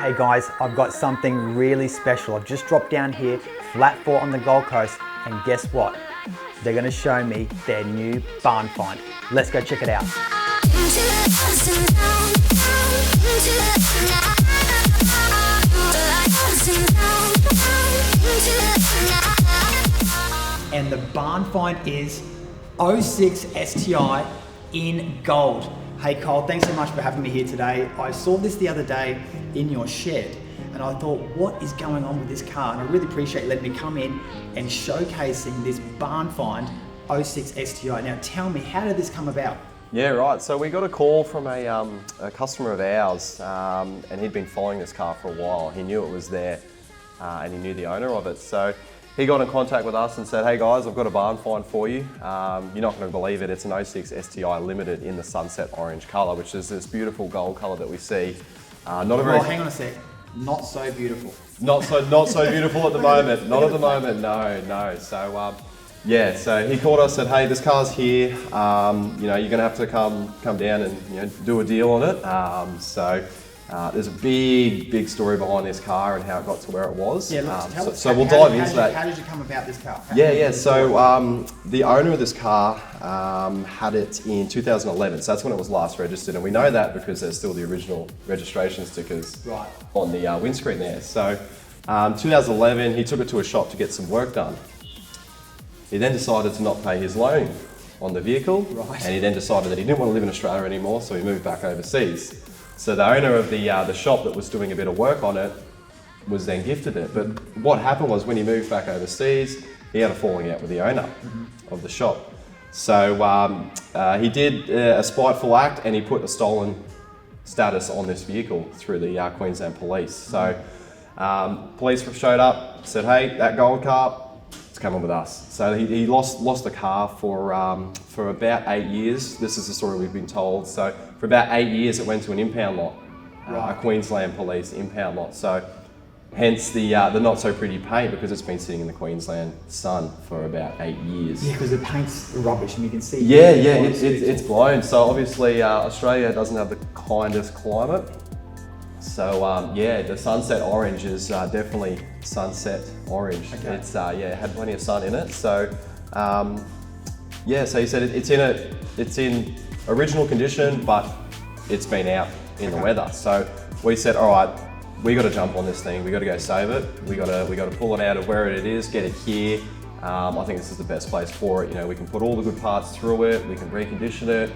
Hey guys, I've got something really special. I've just dropped down here, Flat 4 on the Gold Coast, and guess what? They're gonna show me their new barn find. Let's go check it out. And the barn find is 06 STI in gold. Hey Cole, thanks so much for having me here today. I saw this the other day in your shed and I thought, what is going on with this car? And I really appreciate you letting me come in and showcasing this barn find 06 STI. Now tell me, how did this come about? Yeah, right. So we got a call from a customer of ours, and he'd been following this car for a while. He knew it was there, and he knew the owner of it. So he got in contact with us and said, "Hey guys, I've got a barn find for you. You're not going to believe it. It's an 06 STI Limited in the sunset orange colour, which is this beautiful gold colour that we see. Hang on a sec. Not so beautiful. Not so beautiful at the moment. Not at the moment. No. So. Yeah, so he called us, said, "Hey, this car's here. You're going to have to come down and do a deal on it." So there's a big story behind this car and how it got to where it was. Yeah, look, so we'll dive into that. How did you come about this car? So the owner of this car had it in 2011. So that's when it was last registered, and we know that because there's still the original registration stickers on the windscreen there. So 2011, he took it to a shop to get some work done. He then decided to not pay his loan on the vehicle, and he then decided that he didn't want to live in Australia anymore, so he moved back overseas. So the owner of the shop that was doing a bit of work on it was then gifted it. But what happened was when he moved back overseas, he had a falling out with the owner of the shop. So he did a spiteful act, and he put a stolen status on this vehicle through the Queensland Police. So police showed up, said, "Hey, that gold car, coming with us." So he lost the car for about 8 years. This is the story we've been told. So for about 8 years, it went to an impound lot, a Queensland Police impound lot. So hence the not so pretty paint, because it's been sitting in the Queensland sun for about 8 years. Yeah, because the paint's rubbish, and you can see. Yeah, it's blown. So obviously Australia doesn't have the kindest climate. So the sunset orange is definitely sunset orange. Okay. It's it had plenty of sun in it. So so he said it's in original condition, but it's been out in the weather. So we said, all right, we got to jump on this thing. We got to go save it. We got to pull it out of where it is, get it here. I think this is the best place for it. We can put all the good parts through it. We can recondition it.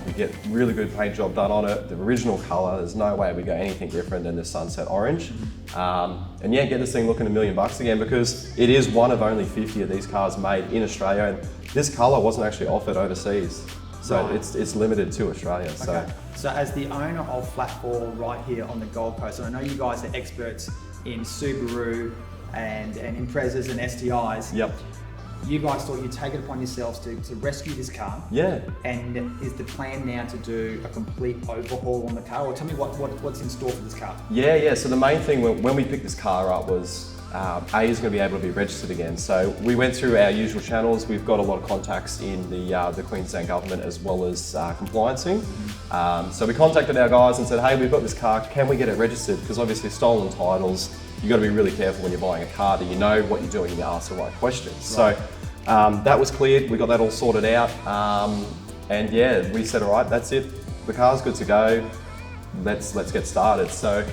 We get really good paint job done on it. The original colour, there's no way we go anything different than the sunset orange. Get this thing looking $1 million again, because it is one of only 50 of these cars made in Australia, and this colour wasn't actually offered overseas. So it's limited to Australia. Okay. So as the owner of Flat 4 right here on the Gold Coast, and I know you guys are experts in Subaru and Imprezas and STIs. Yep. You guys thought you'd take it upon yourselves to rescue this car. Yeah. And is the plan now to do a complete overhaul on the car? Or tell me what's in store for this car? Yeah. So the main thing when we picked this car up was A is going to be able to be registered again. So we went through our usual channels. We've got a lot of contacts in the Queensland government as well as compliancing. So we contacted our guys and said, "Hey, we've got this car. Can we get it registered?" Because obviously stolen titles, you've got to be really careful when you're buying a car that you know what you're doing and you ask the right questions. So that was cleared. We got that all sorted out. We said, all right, that's it. The car's good to go. Let's get started. So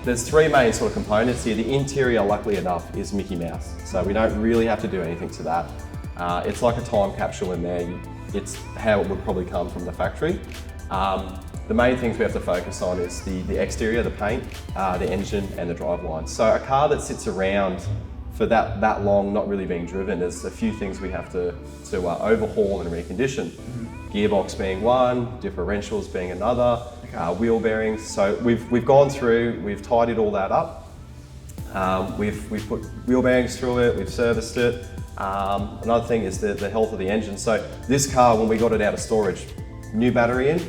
there's three main sort of components here. The interior, luckily enough, is Mickey Mouse. So we don't really have to do anything to that. It's like a time capsule in there. It's how it would probably come from the factory. The main things we have to focus on is the exterior, the paint, the engine, and the driveline. So a car that sits around for that long, not really being driven, there's a few things we have to overhaul and recondition. Gearbox being one, differentials being another, wheel bearings. So we've gone through, we've tidied all that up. We've put wheel bearings through it, we've serviced it. Another thing is the health of the engine. So this car, when we got it out of storage, new battery in,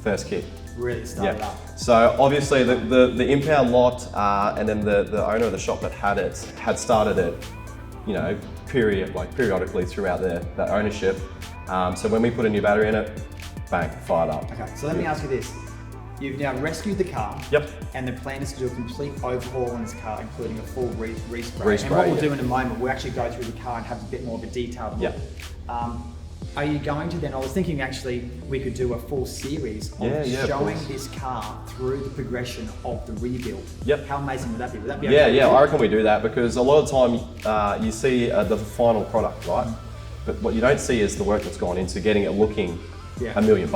first kit. Really started up. So obviously the impound lot and then the owner of the shop that had it had started it, periodically throughout their ownership. So when we put a new battery in it, bang, fired up. Okay, so let me ask you this. You've now rescued the car. Yep. And the plan is to do a complete overhaul on this car, including a full respray. Respray, And what we'll yeah. do in a moment, we'll actually go through the car and have a bit more of a detailed look. Yep. Are you going to then, I was thinking actually we could do a full series of of showing course. this car through the progression of the rebuild. Yep. How amazing would that be? Would that be Yeah, okay? yeah, I reckon we do that because a lot of the time you see the final product, right? But what you don't see is the work that's gone into getting it looking Yeah. $1 million.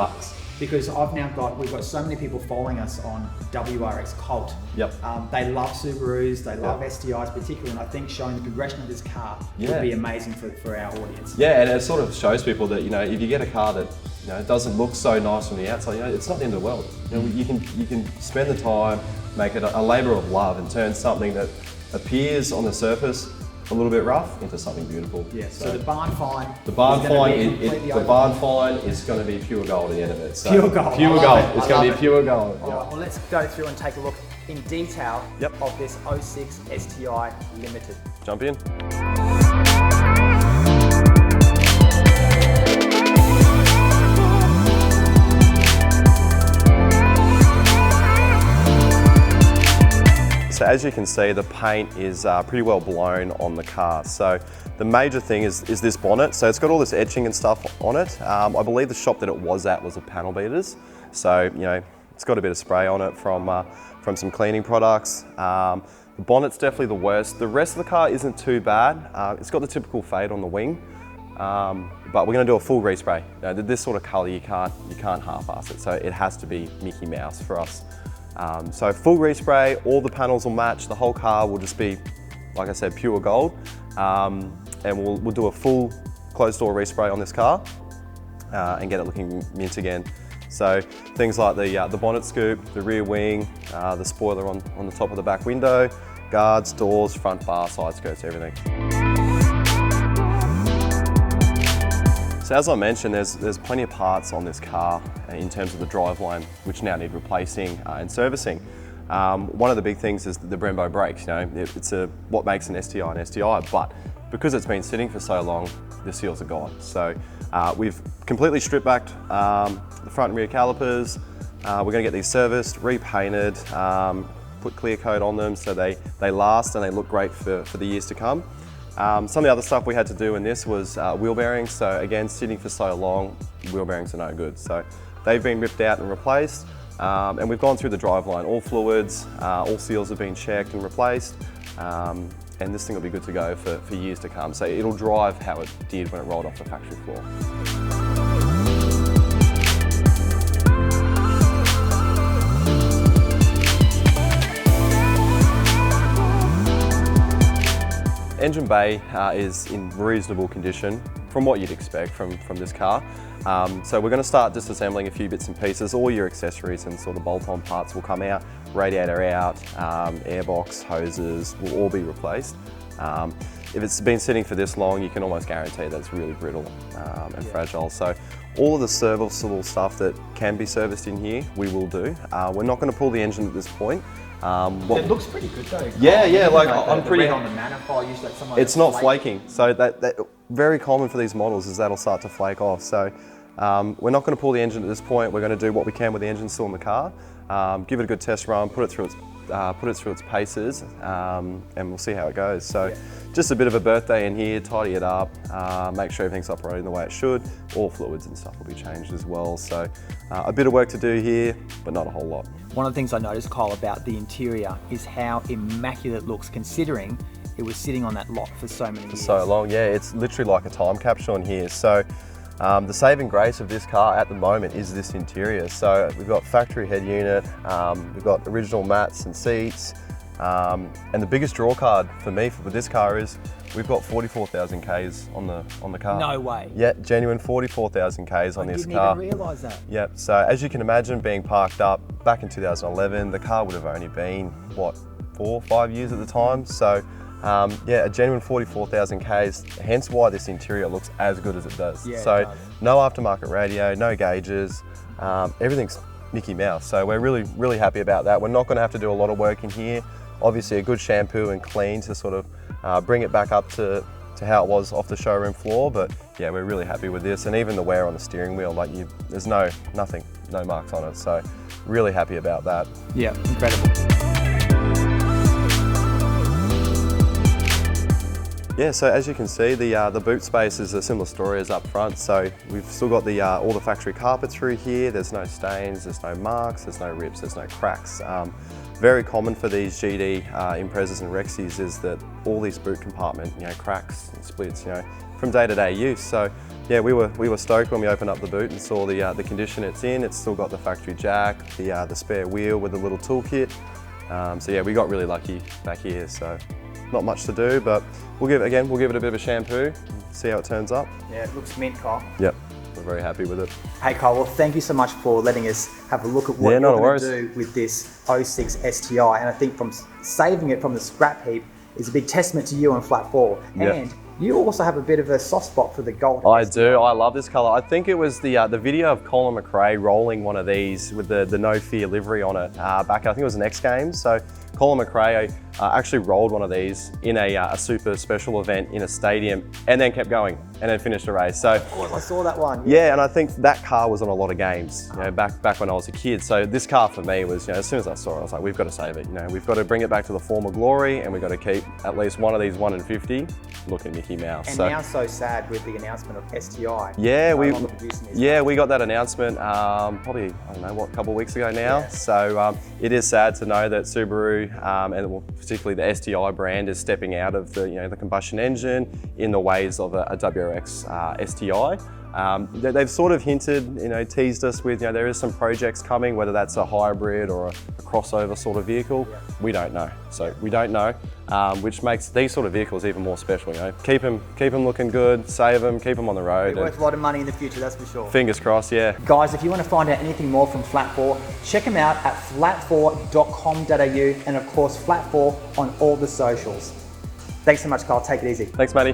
Because we've got so many people following us on WRX Cult. Yep. They love Subarus, they love Yep. STIs particularly, and I think showing the progression of this car would Yeah. be amazing for our audience. Yeah, and it sort of shows people that, you know, if you get a car that, you know, doesn't look so nice from the outside, you know, it's not the end of the world. You know, you can spend the time, make it a labour of love and turn something that appears on the surface a little bit rough into something beautiful. Yeah, so the barn find. The barn is gonna find, be completely the open. barn find is going to be pure gold at the end of it. So Pure gold. Pure I love gold. it. It's I going to love be it. pure gold. All right, well, let's go through and take a look in detail Yep. of this 06 STI Limited. Jump in. So as you can see, the paint is pretty well blown on the car. So the major thing is this bonnet. So it's got all this etching and stuff on it. I believe the shop that it was at was a Panel Beaters. So, you know, it's got a bit of spray on it from some cleaning products. The bonnet's definitely the worst. The rest of the car isn't too bad. It's got the typical fade on the wing. But we're going to do a full respray. You know, this sort of colour, you can't half-ass it. So it has to be Mickey Mouse for us. So full respray, all the panels will match, the whole car will just be, like I said, pure gold. And we'll do a full closed door respray on this car and get it looking mint again. So things like the bonnet scoop, the rear wing, the spoiler on the top of the back window, guards, doors, front bar, side skirts, everything. So as I mentioned, there's plenty of parts on this car in terms of the driveline which now need replacing and servicing. One of the big things is the Brembo brakes. You know, it's what makes an STI an STI, but because it's been sitting for so long, the seals are gone. So we've completely stripped back the front and rear calipers. We're going to get these serviced, repainted, put clear coat on them so they last and they look great for the years to come. Some of the other stuff we had to do in this was wheel bearings. So again, sitting for so long, wheel bearings are no good. So they've been ripped out and replaced. And we've gone through the driveline, all fluids, all seals have been checked and replaced. And this thing will be good to go for years to come. So it'll drive how it did when it rolled off the factory floor. Engine bay is in reasonable condition from what you'd expect from this car. So we're going to start disassembling a few bits and pieces. All your accessories and sort of bolt-on parts will come out, radiator out, airbox, hoses will all be replaced. If it's been sitting for this long, you can almost guarantee that it's really brittle and fragile. So all of the serviceable stuff that can be serviced in here, we will do. We're not going to pull the engine at this point. It looks pretty good though. Yeah, like the I'm pretty. red on the manifold, usually like It's not flaking, so that very common for these models is that'll start to flake off. So we're not going to pull the engine at this point. We're going to do what we can with the engine still in the car, give it a good test run, put it through its paces, and we'll see how it goes. So just a bit of a birthday in here, tidy it up, make sure everything's operating the way it should. All fluids and stuff will be changed as well. So a bit of work to do here, but not a whole lot. One of the things I noticed, Kyle, about the interior is how immaculate it looks considering it was sitting on that lot for so many years. So long, yeah, it's literally like a time capsule in here. So the saving grace of this car at the moment is this interior. So we've got factory head unit, we've got original mats and seats, and the biggest draw card for me for this car is we've got 44,000 Ks on the car. No way. Yeah, genuine 44,000 Ks on this car. I didn't even realise that. Yep, so as you can imagine, being parked up back in 2011, the car would have only been, what, 4 or 5 years at the time. So yeah, a genuine 44,000 Ks, hence why this interior looks as good as it does. Yeah, so it does. no aftermarket radio, no gauges, everything's Mickey Mouse. So we're really happy about that. We're not going to have to do a lot of work in here. Obviously a good shampoo and clean to sort of bring it back up to how it was off the showroom floor, but yeah, we're really happy with this. And even the wear on the steering wheel, like there's no marks on it. So really happy about that. Yeah, incredible. Yeah, so as you can see, the boot space is a similar story as up front. So we've still got all the factory carpet through here. There's no stains, there's no marks, there's no rips, there's no cracks. Very common for these GD Imprezas and Rexys is that all these boot compartment, cracks and splits, from day-to-day use. So yeah, we were stoked when we opened up the boot and saw the condition it's in. It's still got the factory jack, the spare wheel with the little toolkit. So yeah, we got really lucky back here. So not much to do, but we'll give it a bit of a shampoo, see how it turns up. Yeah, it looks mint, Kyle. Yep, we're very happy with it. Hey Kyle, well thank you so much for letting us have a look at what you're going to do with this 06 STI, and I think from saving it from the scrap heap is a big testament to you on Flat 4. Yep. And you also have a bit of a soft spot for the gold. I do, I love this colour. I think it was the video of Colin McRae rolling one of these with the No Fear livery on it back, I think it was an X Games. So Colin McRae actually rolled one of these in a super special event in a stadium and then kept going and then finished the race. So of course, I saw that one. Yeah, and I think that car was on a lot of games, back when I was a kid. So this car for me was, as soon as I saw it, I was like, we've got to save it. We've got to bring it back to the former glory, and we've got to keep at least one of these 1 in 50 looking Mickey Mouse. And now so sad with the announcement of STI. Yeah, we we got that announcement probably, I don't know, a couple of weeks ago now. Yeah. So it is sad to know that Subaru and particularly the STI brand is stepping out of the combustion engine in the ways of a WRX STI. They've sort of hinted, teased us with, there is some projects coming, whether that's a hybrid or a crossover sort of vehicle. Yeah. We don't know. So we don't know, which makes these sort of vehicles even more special. Keep them looking good, save them, keep them on the road. They're worth a lot of money in the future, that's for sure. Fingers crossed, yeah. Guys, if you want to find out anything more from Flat 4, check them out at flat4.com.au, and of course Flat 4 on all the socials. Thanks so much, Kyle. Take it easy. Thanks, Matty.